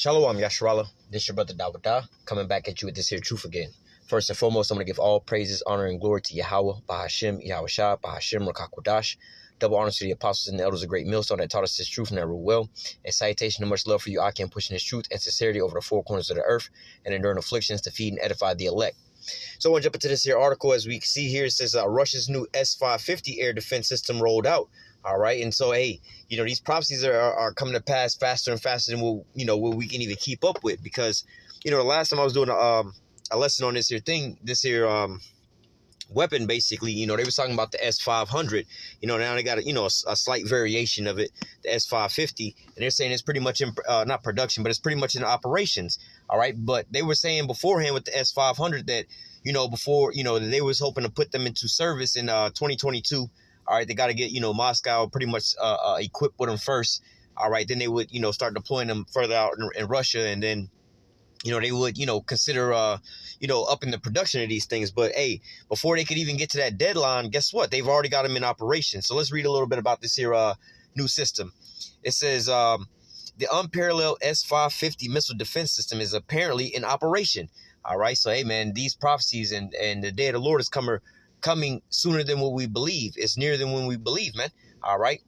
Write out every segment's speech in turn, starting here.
Shalom, Yasharala. This your brother Dawada, coming back at you with this here truth again. First and foremost, I'm going to give all praises, honor, and glory to Yahweh, Bahashim, Yahushua, Bahashim, Rakakwadash. Double honors to the apostles and the elders of Great Millstone that taught us this truth and that rule well. And salutation and much love for you, I can pushing this truth and sincerity over the four corners of the earth and enduring afflictions to feed and edify the elect. So I want to jump into this here article. As we see here, it says Russia's new S-550 air defense system rolled out. All right. And so, hey, these prophecies are coming to pass faster and faster than what we can even keep up with. Because, the last time I was doing a lesson on this here weapon, basically, they were talking about the S-500. Now they got a slight variation of it, the S-550. And they're saying it's pretty much in, not production, but it's pretty much in operations. All right. But they were saying beforehand with the S-500 that, before, they was hoping to put them into service in 2022. All right, they got to get, Moscow pretty much equipped with them first. All right, then they would, start deploying them further out in Russia. And then, they would, consider, upping the production of these things. But, hey, before they could even get to that deadline, guess what? They've already got them in operation. So let's read a little bit about this here new system. It says the unparalleled S-550 missile defense system is apparently in operation. All right, so, hey, man, these prophecies and the day of the Lord is coming sooner than what we believe. It's nearer than when we believe, man. All right.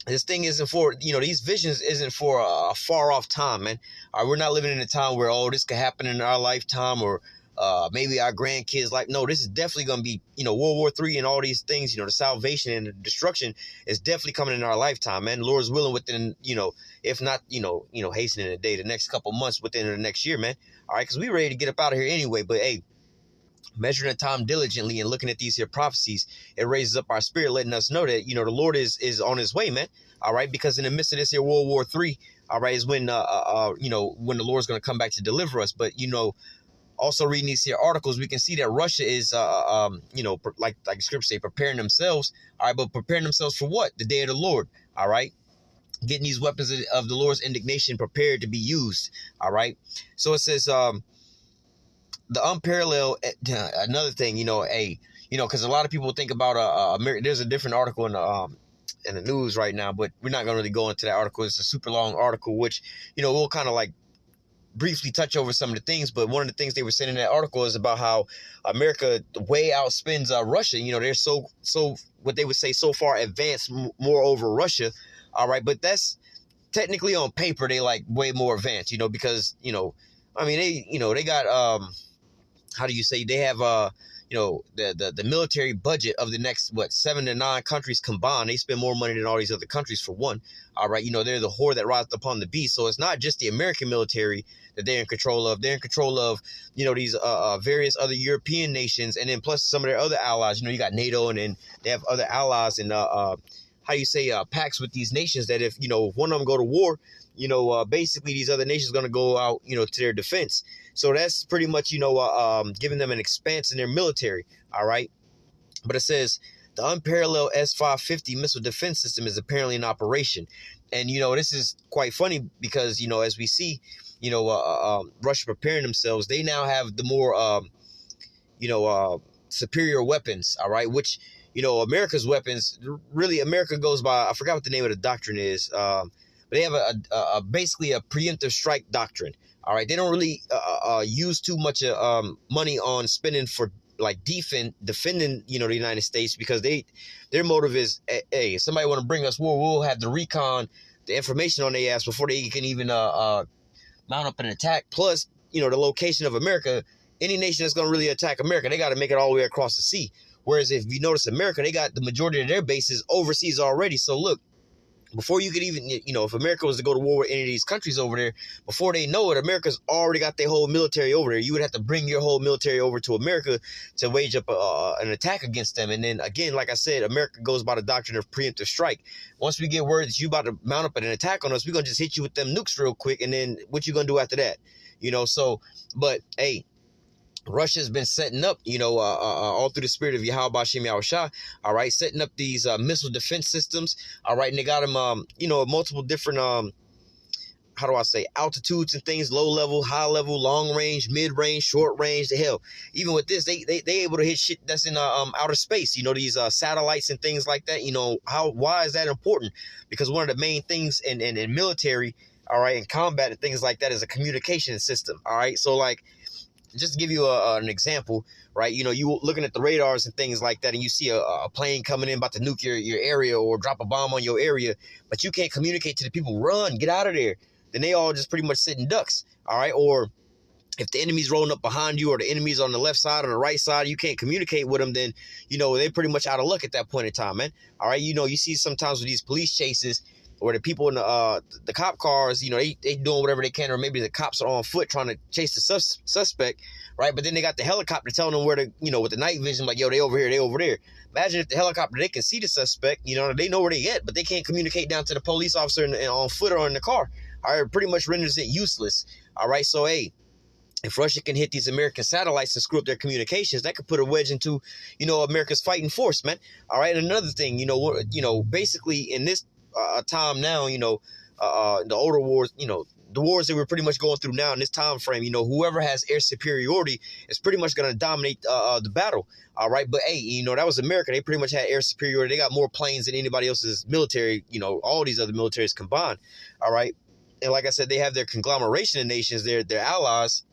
This thing isn't for, these visions isn't for a far off time, man. All right, we're not living in a time where, this could happen in our lifetime or maybe our grandkids. No, this is definitely going to be, World War III and all these things, the salvation and the destruction is definitely coming in our lifetime, man. The Lord is willing within, if not, hastening the day, the next couple months within the next year, man. All right, because we're ready to get up out of here anyway. But, hey, measuring the time diligently and looking at these here prophecies, it raises up our spirit, letting us know that, the Lord is on his way, man. All right. Because in the midst of this here World War III, all right, is when, when the Lord's going to come back to deliver us. But, also reading these here articles, we can see that Russia is, like scripture say, preparing themselves. All right. But preparing themselves for what? The day of the Lord. All right. Getting these weapons of the Lord's indignation prepared to be used. All right. So it says, the unparalleled, another thing, because a lot of people think about America. There's a different article in the news right now, but we're not going to really go into that article. It's a super long article, which, we'll kind of like briefly touch over some of the things. But one of the things they were saying in that article is about how America way outspends Russia. They're so what they would say so far advanced more over Russia. All right. But that's technically on paper. They like way more advanced, because, they got how do you say they have the military budget of the next 7 to 9 countries combined. They spend more money than all these other countries for one. All right, they're the whore that rides upon the beast. So it's not just the American military that they're in control of. They're in control of these various other European nations, and then plus some of their other allies. You got NATO, and then they have other allies and pacts with these nations that if one of them go to war, basically these other nations are going to go out, to their defense. So that's pretty much, giving them an expanse in their military. All right. But it says the unparalleled S-550 missile defense system is apparently in operation. And, this is quite funny because, as we see, Russia preparing themselves, they now have the more, superior weapons. All right. Which, America's weapons, really, America goes by, I forgot what the name of the doctrine is. But they have basically a preemptive strike doctrine. All right. They don't really use too much money on spending for like defending, the United States, because their motive is, hey, if somebody want to bring us war, we'll have the recon, the information on their ass before they can even mount up an attack. Plus, the location of America, any nation that's going to really attack America, they got to make it all the way across the sea. Whereas if you notice America, they got the majority of their bases overseas already. So look, before you could even, if America was to go to war with any of these countries over there, before they know it, America's already got their whole military over there. You would have to bring your whole military over to America to wage up an attack against them. And then again, like I said, America goes by the doctrine of preemptive strike. Once we get word that you about to mount up an attack on us, we're going to just hit you with them nukes real quick. And then what you going to do after that? But hey, Russia's been setting up, all through the spirit of Yahweh Bashim Yahushua, all right, setting up these missile defense systems, all right, and they got them, multiple different, altitudes and things, low level, high level, long range, mid range, short range, the hell. Even with this, they able to hit shit that's in outer space, these satellites and things like that. Why is that important? Because one of the main things in military, all right, in combat and things like that is a communication system, all right? So, like, just to give you an example, right? You know, you looking at the radars and things like that, and you see a plane coming in about to nuke your area or drop a bomb on your area, but you can't communicate to the people, run, get out of there. Then they all just pretty much sitting ducks, all right? Or if the enemy's rolling up behind you or the enemy's on the left side or the right side, you can't communicate with them, then, you know, they're pretty much out of luck at that point in time, man. All right, you know, you see sometimes with these police chases or the people in the cop cars, you know, they doing whatever they can, or maybe the cops are on foot trying to chase the suspect, right? But then they got the helicopter telling them where to, you know, with the night vision, like, yo, they over here, they over there. Imagine if the helicopter, they can see the suspect, you know, they know where they at, but they can't communicate down to the police officer on foot or in the car. All right, it pretty much renders it useless. All right, so, hey, if Russia can hit these American satellites and screw up their communications, that could put a wedge into, you know, America's fighting force, man. All right, and another thing, you know, basically in this time now, you know, the older wars, you know, the wars that we're pretty much going through now in this time frame, you know, whoever has air superiority is pretty much going to dominate the battle. All right, but hey, you know, that was America. They pretty much had air superiority. They got more planes than anybody else's military, you know, all these other militaries combined. All right, and like I said, they have their conglomeration of nations, their allies,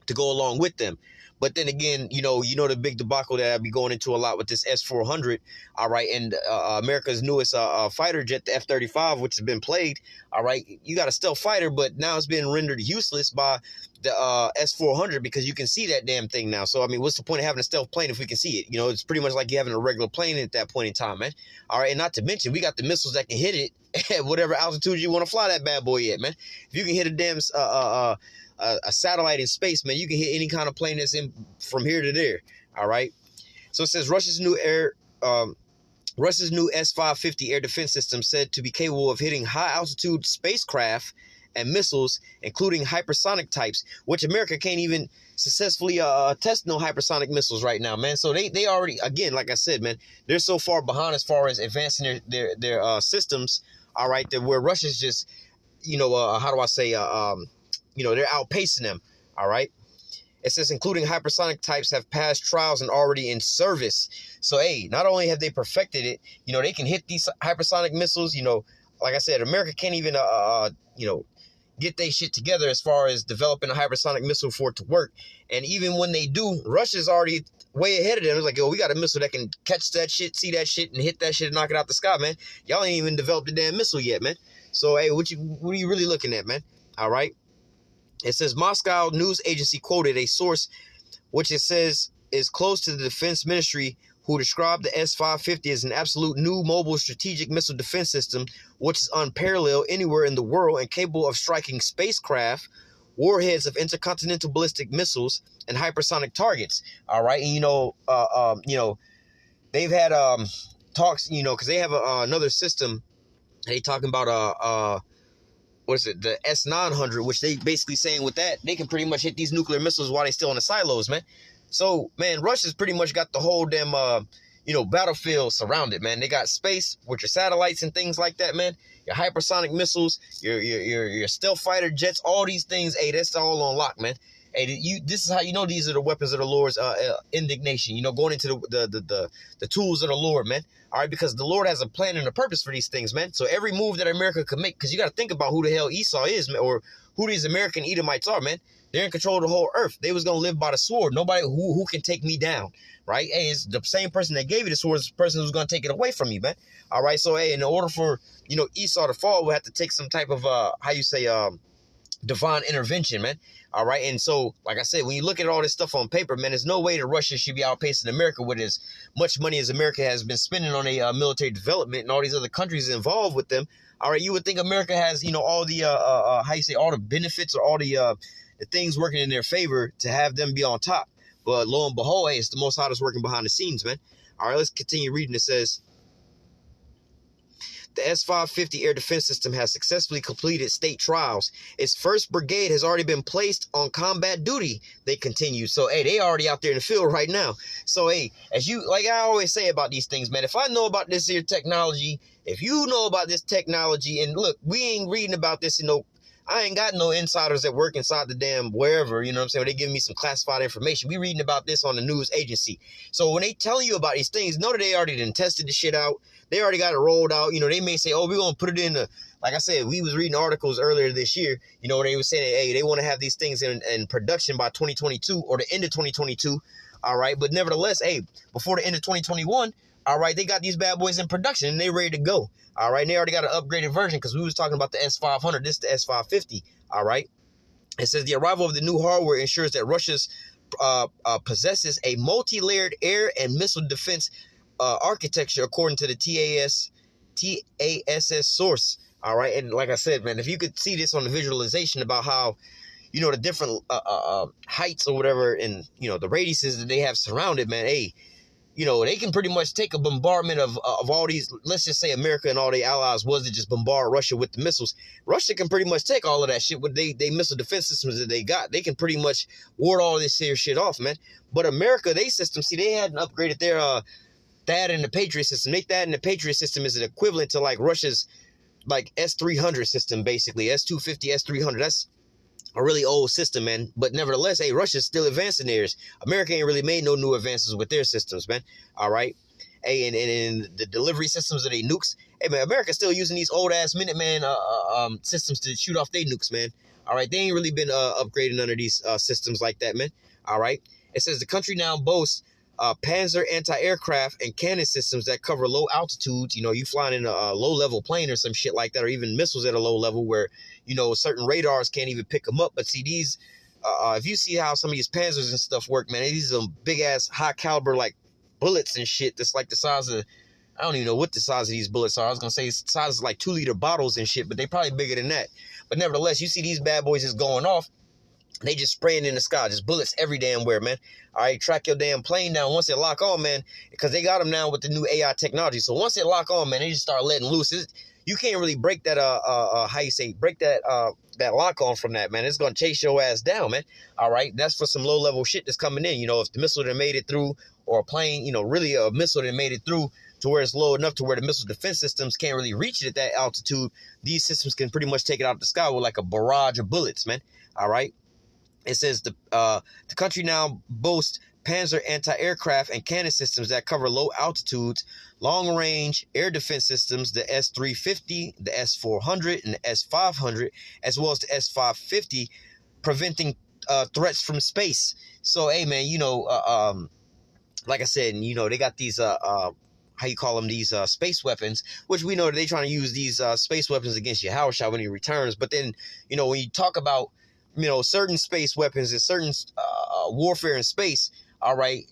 to go along with them. But then again, you know the big debacle that I'll be going into a lot with this S-400, all right, and America's newest fighter jet, the F-35, which has been played, all right. You got a stealth fighter, but now it's been rendered useless by the S-400 because you can see that damn thing now. So, I mean, what's the point of having a stealth plane if we can see it? You know, it's pretty much like you having a regular plane at that point in time, man. All right, and not to mention, we got the missiles that can hit it at whatever altitude you want to fly that bad boy at, man. If you can hit a damn a satellite in space, man, you can hit any kind of plane that's in from here to there. All right. So it says Russia's new S-550 air defense system said to be capable of hitting high altitude spacecraft and missiles, including hypersonic types, which America can't even successfully test no hypersonic missiles right now, man. So they already, again, like I said, man, they're so far behind as far as advancing their systems. All right, that where Russia's just, you know, how do I say, you know, they're outpacing them, all right? It says including hypersonic types have passed trials and already in service. So, hey, not only have they perfected it, you know, they can hit these hypersonic missiles, you know, like I said, America can't even, you know, get their shit together as far as developing a hypersonic missile for it to work. And even when they do, Russia's already way ahead of them. It's like, yo, we got a missile that can catch that shit, see that shit, and hit that shit and knock it out the sky, man. Y'all ain't even developed the damn missile yet, man. So, hey, what are you really looking at, man? All right. It says Moscow news agency quoted a source, which it says is close to the defense ministry, who described the S-550 as an absolute new mobile strategic missile defense system, which is unparalleled anywhere in the world and capable of striking spacecraft, warheads of intercontinental ballistic missiles, and hypersonic targets. All right, and you know, they've had talks, you know, because they have another system. They talking about what is it, the S-900, which they basically saying with that, they can pretty much hit these nuclear missiles while they still in the silos, man. So, man, Russia's pretty much got the whole damn, you know, battlefield surrounded, man. They got space with your satellites and things like that, man. Your hypersonic missiles, your stealth fighter jets, all these things, hey, that's all on lock, man. Hey, this is how you know these are the weapons of the Lord's indignation. You know, going into the tools of the Lord, man. All right, because the Lord has a plan and a purpose for these things, man. So every move that America could make, because you got to think about who the hell Esau is, man, or who these American Edomites are, man. They're in control of the whole earth. They was gonna live by the sword. Nobody who can take me down, right? Hey, it's the same person that gave you the sword is the person who's gonna take it away from you, man. All right, so hey, in order for Esau to fall, we'll have to take some type of divine intervention, man. All right, and so like I said, when you look at all this stuff on paper, man, there's no way that Russia should be outpacing America with as much money as America has been spending on a military development and all these other countries involved with them. All right, you would think America has all the all the benefits or all the things working in their favor to have them be on top. But lo and behold, hey, it's the Most High that's working behind the scenes, man. All right, let's continue reading. It says, the S-550 air defense system has successfulully completed state trials. Its first brigade has already been placed on combat duty, they continue. So, hey, they already out there in the field right now. So, hey, as you, like I always say about these things, man, if I know about this here technology, if you know about this technology, and look, we ain't reading about this in I ain't got no insiders that work inside the damn wherever, you know what I'm saying? They giving me some classified information. We reading about this on the news agency. So when they tell you about these things, know that they already done tested the shit out. they already got it rolled out. You know, they may say, oh, we're going to put it in the, like I said, we was reading articles earlier this year, you know, they were saying, hey, they want to have these things in production by 2022 or the end of 2022. All right. But nevertheless, hey, before the end of 2021, all right, they got these bad boys in production and they ready to go. All right. And they already got an upgraded version because we was talking about the S500. This is the S550. All right. It says the arrival of the new hardware ensures that Russia's possesses a multi-layered air and missile defense architecture, according to the TASS source. All right. And like I said, man, if you could see this on the visualization about how, you know, the different heights or whatever and, you know, the radiuses that they have surrounded, man, hey, you know, they can pretty much take a bombardment of all these, let's just say America and all their allies was to just bombard Russia with the missiles. Russia can pretty much take all of that shit with they missile defense systems that they got. They can pretty much ward all this here shit off, man. But America, they system, see, they hadn't upgraded their THAAD and the Patriot system. They THAAD and the Patriot system is an equivalent to like Russia's like S-300 system, basically. S-250, S-300. That's a really old system, man. But nevertheless, hey, Russia's still advancing theirs. America ain't really made no new advances with their systems, man. All right. Hey, and the delivery systems of their nukes. Hey, man, America's still using these old-ass Minuteman systems to shoot off their nukes, man. All right. They ain't really been upgrading none of these systems like that, man. All right. It says the country now boasts Panzer anti-aircraft and cannon systems that cover low altitudes. You know, you flying in a low-level plane or some shit like that, or even missiles at a low level where, you know, certain radars can't even pick them up. But see, these, if you see how some of these Panzers and stuff work, man, these are big-ass, high-caliber, like, bullets and shit that's like the size of, I don't even know what the size of these bullets are. I was going to say it's the size of like 2-liter bottles and shit, but they probably bigger than that. But nevertheless, you see these bad boys is going off. They just spraying in the sky, just bullets every damn where, man. All right, track your damn plane down once it lock on, man, because they got them now with the new AI technology. So once it lock on, man, they just start letting loose. You can't really break that, how you say, break that, that lock on from that, man. It's going to chase your ass down, man. All right, that's for some low-level shit that's coming in. You know, if the missile that made it through, or a plane, you know, really a missile that made it through to where it's low enough to where the missile defense systems can't really reach it at that altitude, these systems can pretty much take it out of the sky with like a barrage of bullets, man. All right. It says the country now boasts Panzer anti-aircraft and cannon systems that cover low altitudes, long-range air defense systems, the S-350, the S-400, and the S-500, as well as the S-550, preventing threats from space. So, hey, man, you know, like I said, you know, they got these, how you call them, these space weapons, which we know that they're trying to use these space weapons against Yahushua when he returns. But then, you know, when you talk about, you know, certain space weapons and certain warfare in space, all right,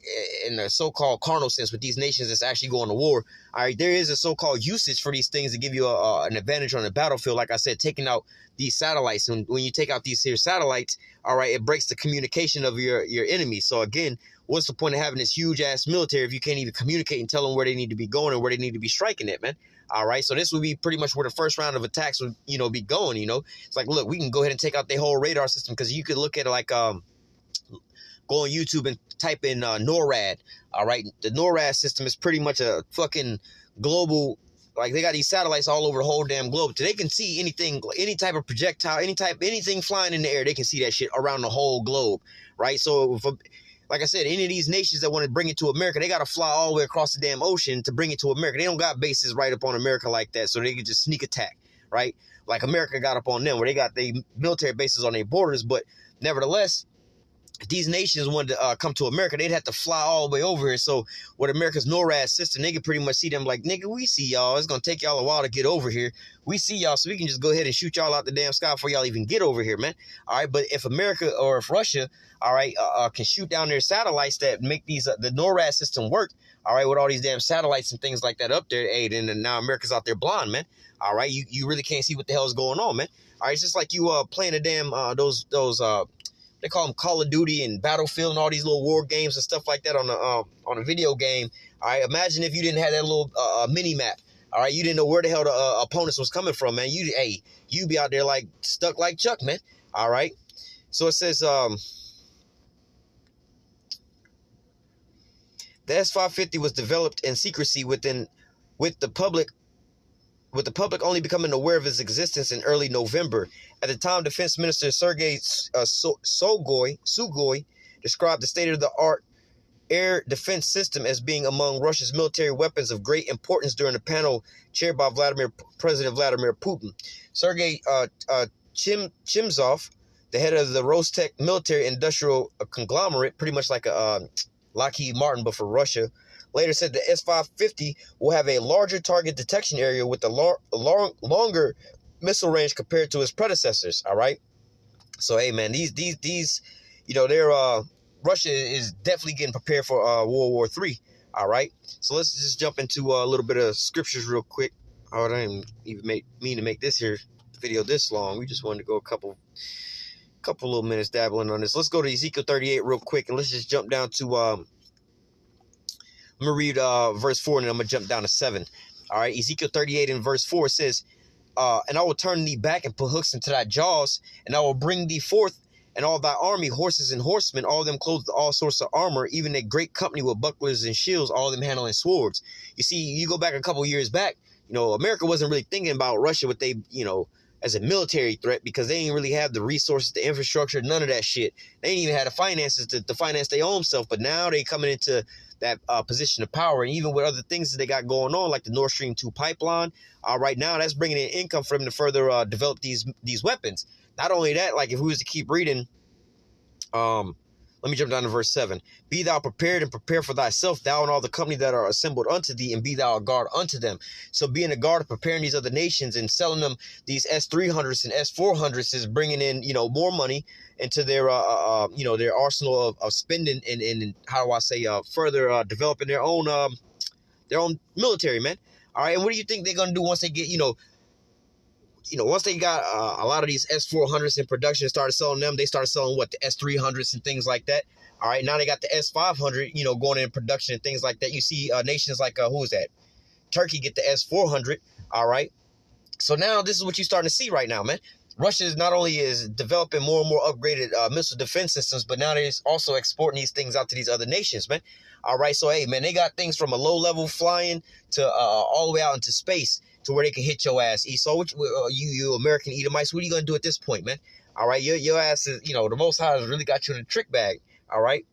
in the so-called carnal sense with these nations that's actually going to war, all right, there is a so-called usage for these things to give you an advantage on the battlefield. Like I said, taking out these satellites. And when you take out these here satellites, all right, it breaks the communication of your enemy. So again, what's the point of having this huge-ass military if you can't even communicate and tell them where they need to be going and where they need to be striking at, man? All right, so this would be pretty much where the first round of attacks would, you know, be going, you know. It's like, look, we can go ahead and take out their whole radar system because you could look at it like, go on YouTube and type in NORAD, all right? The NORAD system is pretty much a fucking global, like they got these satellites all over the whole damn globe. So they can see anything, any type of projectile, anything flying in the air, they can see that shit around the whole globe, right? So if like I said, any of these nations that want to bring it to America, they got to fly all the way across the damn ocean to bring it to America. They don't got bases right up on America like that, so they can just sneak attack, right? Like America got up on them, where they got their military bases on their borders. But nevertheless, if these nations wanted to come to America, they'd have to fly all the way over here. So with America's NORAD system, they can pretty much see them like, nigga, we see y'all. It's going to take y'all a while to get over here. We see y'all, so we can just go ahead and shoot y'all out the damn sky before y'all even get over here, man. All right, but if America or if Russia, all right, can shoot down their satellites that make these the NORAD system work, all right, with all these damn satellites and things like that up there, hey, then now America's out there blind, man. All right, you really can't see what the hell is going on, man. All right, it's just like you playing a damn those they call them Call of Duty and Battlefield and all these little war games and stuff like that on a video game. All right, imagine if you didn't have that little mini map. All right, you didn't know where the hell the opponents was coming from, man. You be out there like stuck like Chuck, man. All right, so it says the S-550 was developed in secrecy with the public only becoming aware of its existence in early November. At the time, Defense Minister Sergei Sugoi described the state-of-the-art air defense system as being among Russia's military weapons of great importance during the panel chaired by President Vladimir Putin. Sergei Chimzov, the head of the Rostec military industrial conglomerate, pretty much like a Lockheed Martin, but for Russia, later said the S-550 will have a larger target detection area with a longer missile range compared to its predecessors. All right. So, hey, man, these they're Russia is definitely getting prepared for World War III. All right. So let's just jump into a little bit of scriptures real quick. I didn't even mean to make this here video this long. We just wanted to go a couple little minutes dabbling on this. Let's go to Ezekiel 38 real quick, and let's just jump down to I'm gonna read verse 4, and then I'm gonna jump down to 7. All right, Ezekiel 38 and verse 4 says, and I will turn thee back and put hooks into thy jaws, and I will bring thee forth and all thy army, horses and horsemen, all of them clothed with all sorts of armor, even a great company with bucklers and shields, all of them handling swords. You see, you go back a couple years back, America wasn't really thinking about Russia, what they, as a military threat, because they didn't really have the resources, the infrastructure, none of that shit. They didn't even have the finances to finance their own self. But now they coming into that position of power, and even with other things that they got going on, like the Nord Stream 2 pipeline, right now that's bringing in income for them to further develop these weapons. Not only that, like if we was to keep reading, let me jump down to verse 7. Be thou prepared and prepare for thyself, thou and all the company that are assembled unto thee, and be thou a guard unto them. So being a guard of preparing these other nations and selling them these S-300s and S-400s is bringing in, more money into their, their arsenal of spending and how do I say, further developing their own military, man. All right, and what do you think they're going to do once they get, once they got a lot of these S-400s in production and started selling them, they started selling, the S-300s and things like that. All right, now they got the S-500, going in production and things like that. You see nations like, who is that? Turkey get the S-400, all right? So now this is what you're starting to see right now, man. Russia is not only is developing more and more upgraded missile defense systems, but now they're also exporting these things out to these other nations, man. All right, so, hey, man, they got things from a low-level flying to all the way out into space to where they can hit your ass. Esau, you American Edomites, what are you going to do at this point, man? All right, your ass is, the Most High has really got you in a trick bag, all right?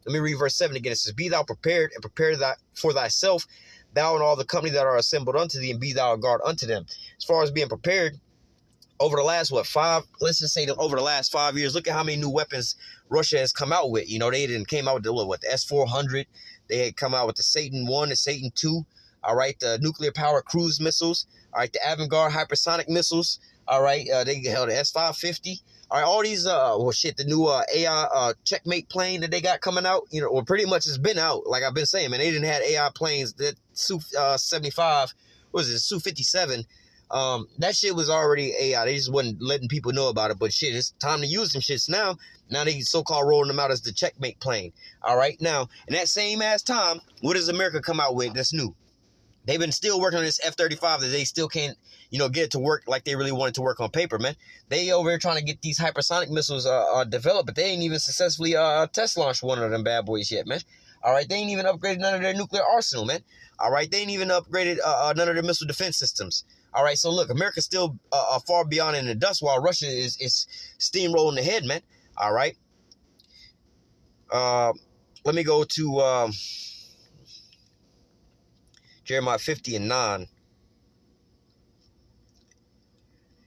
Let me read verse 7 again. It says, be thou prepared and prepare for thyself, thou and all the company that are assembled unto thee, and be thou a guard unto them. As far as being prepared, over the last, let's just say over the last 5 years, look at how many new weapons Russia has come out with. They didn't came out with the S-400. They had come out with the Satan 1, the Satan 2, all right, the nuclear-powered cruise missiles, all right, the Avangard hypersonic missiles, all right, they held the S-550. All right, all these, the new AI checkmate plane that they got coming out, or pretty much it's been out, like I've been saying, man. They didn't have AI planes, that Su-75, what was it, Su-57, that shit was already AI. They just wasn't letting people know about it. But shit, it's time to use them shits now. Now they so-called rolling them out as the checkmate plane. All right, now in that same ass time, what does America come out with that's new? They've been still working on this F-35 that they still can't, get it to work like they really wanted to work on paper, man. They over here trying to get these hypersonic missiles developed, but they ain't even successfully test launched one of them bad boys yet, man. All right, they ain't even upgraded none of their nuclear arsenal, man. All right, they ain't even upgraded none of their missile defense systems. All right, so look, America's still far beyond in the dust while Russia is steamrolling ahead, man. All right. Let me go to Jeremiah 50 and 9.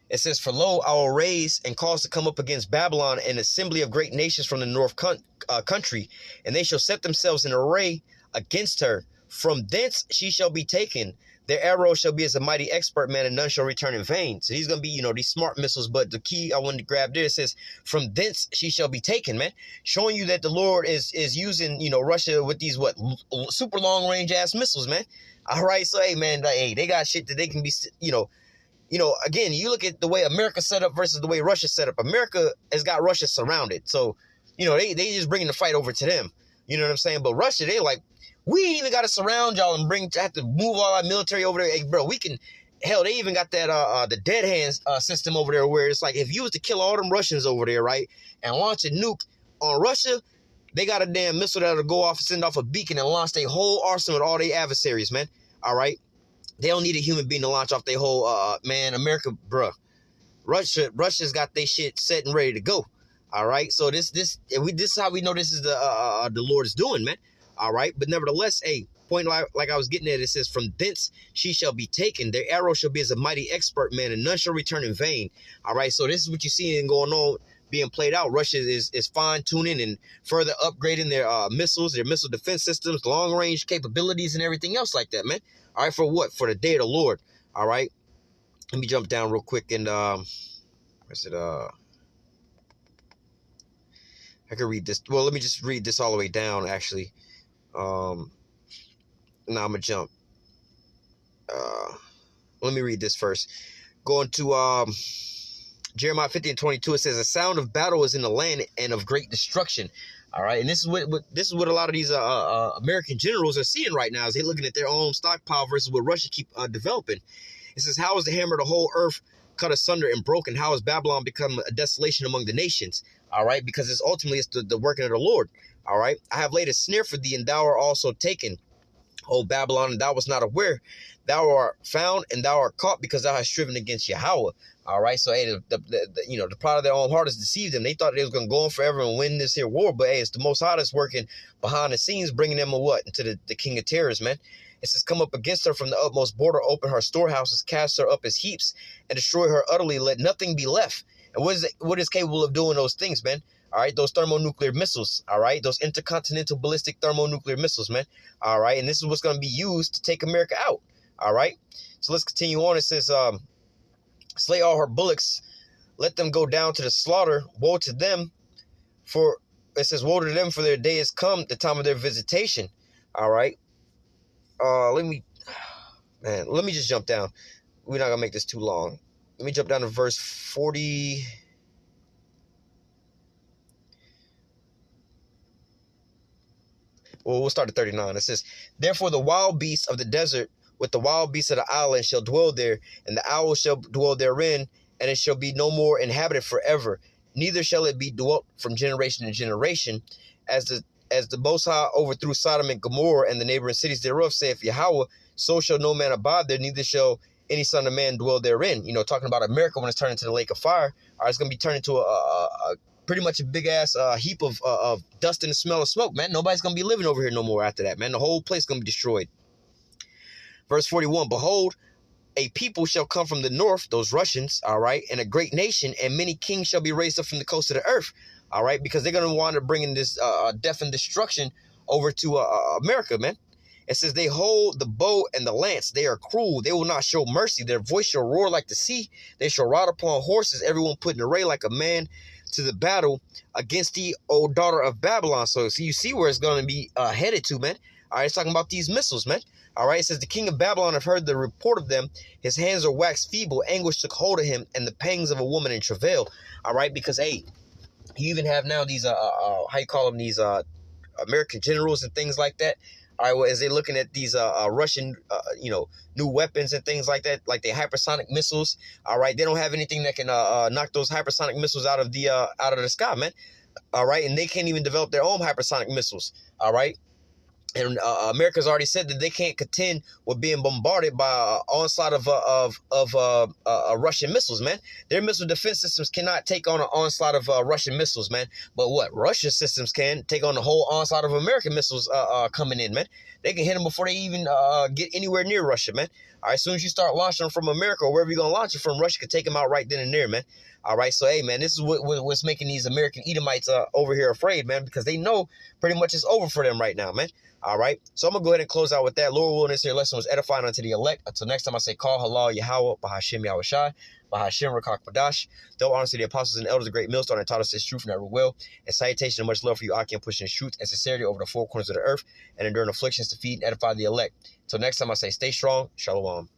It says, for lo, I will raise and cause to come up against Babylon an assembly of great nations from the north country, and they shall set themselves in array against her. From thence she shall be taken. Their arrow shall be as a mighty expert man, and none shall return in vain. So these going to be, these smart missiles. But the key I wanted to grab there, it says, from thence she shall be taken, man. Showing you that the Lord is using, Russia with these, super long range ass missiles, man. All right. So, hey, man, they got shit that they can be, again, you look at the way America set up versus the way Russia set up. America has got Russia surrounded. So, they just bringing the fight over to them. You know what I'm saying? But Russia, they like, we ain't even got to surround y'all and have to move all our military over there. Hey, bro, we can, hell, they even got that, the dead hands system over there where it's like, if you was to kill all them Russians over there, right, and launch a nuke on Russia, they got a damn missile that'll go off, send off a beacon and launch their whole arsenal with all their adversaries, man. All right. They don't need a human being to launch off their whole, man, America, bruh. Russia's got their shit set and ready to go. All right. So this is how we know this is the Lord is doing, man. All right. But nevertheless, point like I was getting at, it says, from thence she shall be taken. Their arrow shall be as a mighty expert man, and none shall return in vain. All right. So this is what you see going on, being played out. Russia is fine tuning and further upgrading their missiles, their missile defense systems, long range capabilities, and everything else like that, man. All right. For what? For the day of the Lord. All right. Let me jump down real quick and where's it? I can read this. Well, let me just read this all the way down, actually. Now I'm gonna jump. Let me read this first. Going to Jeremiah 50:22, it says, "A sound of battle is in the land and of great destruction." All right, and this is what a lot of these American generals are seeing right now, is they're looking at their own stockpile versus what Russia keep developing. It says, "How is the hammer of the whole earth cut asunder and broken? How has Babylon become a desolation among the nations?" All right, because it's ultimately the working of the Lord. All right, "I have laid a snare for thee, and thou art also taken, O Babylon, and thou wast not aware. Thou art found, and thou art caught, because thou hast striven against Yahweh." All right, so hey, the pride of their own heart has deceived them. They thought they was gonna go on forever and win this here war, but hey, it's the Most High that's working behind the scenes, bringing them into the king of terrors, man. It says, "Come up against her from the utmost border, open her storehouses, cast her up as heaps, and destroy her utterly. Let nothing be left." And what is capable of doing those things, man? All right, those thermonuclear missiles. All right, those intercontinental ballistic thermonuclear missiles, man. All right, and this is what's going to be used to take America out. All right, so let's continue on. It says, "Slay all her bullocks, let them go down to the slaughter. Woe to them, for it says, woe to them, for their day is come, the time of their visitation." All right. Let me just jump down. We're not gonna make this too long. Let me jump down to verse 40. Well, we'll start at 39. It says, "Therefore the wild beasts of the desert with the wild beasts of the island shall dwell there, and the owl shall dwell therein, and it shall be no more inhabited forever. Neither shall it be dwelt from generation to generation, as the Most High overthrew Sodom and Gomorrah and the neighboring cities thereof, saith Yahweh, so shall no man abide there, neither shall any son of man dwell therein." You know, talking about America when it's turned into the lake of fire. All right, it's going to be turned into a pretty much a big-ass heap of dust and the smell of smoke, man. Nobody's going to be living over here no more after that, man. The whole place is going to be destroyed. Verse 41, "Behold, a people shall come from the north," those Russians, all right, "and a great nation, and many kings shall be raised up from the coast of the earth," all right, because they're going to want to bring in this death and destruction over to America, man. It says, "They hold the bow and the lance. They are cruel. They will not show mercy. Their voice shall roar like the sea. They shall ride upon horses, everyone put in array like a man to the battle against thee, O daughter of Babylon." So you see where it's going to be headed to, man. All right, it's talking about these missiles, man. All right, it says, "The king of Babylon have heard the report of them. His hands are waxed feeble. Anguish took hold of him, and the pangs of a woman in travail." All right, because, hey, you even have now these, how you call them, these American generals and things like that. All right, well, as they're looking at these Russian, new weapons and things like that, like the hypersonic missiles. All right, they don't have anything that can knock those hypersonic missiles out of the sky, man. All right, and they can't even develop their own hypersonic missiles. All right. And America's already said that they can't contend with being bombarded by onslaught of Russian missiles, man. Their missile defense systems cannot take on an onslaught of Russian missiles, man. But what Russian systems can take on the whole onslaught of American missiles coming in, man. They can hit them before they even get anywhere near Russia, man. All right, as soon as you start launching them from America or wherever you're gonna launch it from, Russia can take them out right then and there, man. All right, so hey, man, this is what's making these American Edomites over here afraid, man, because they know pretty much it's over for them right now, man. All right, so I'm going to go ahead and close out with that. Lord willing, this here lesson was edifying unto the elect. Until next time, I say, call halal Yahweh, Bahashim Yahushai, Bahashim Rakak Badash. Double honors to the apostles and elders, the great millstone, and taught us this truth and ever will. And salutation and much love for you, Akim, pushing this truth and sincerity over the four corners of the earth and enduring afflictions to feed and edify the elect. Until next time, I say, stay strong. Shalom.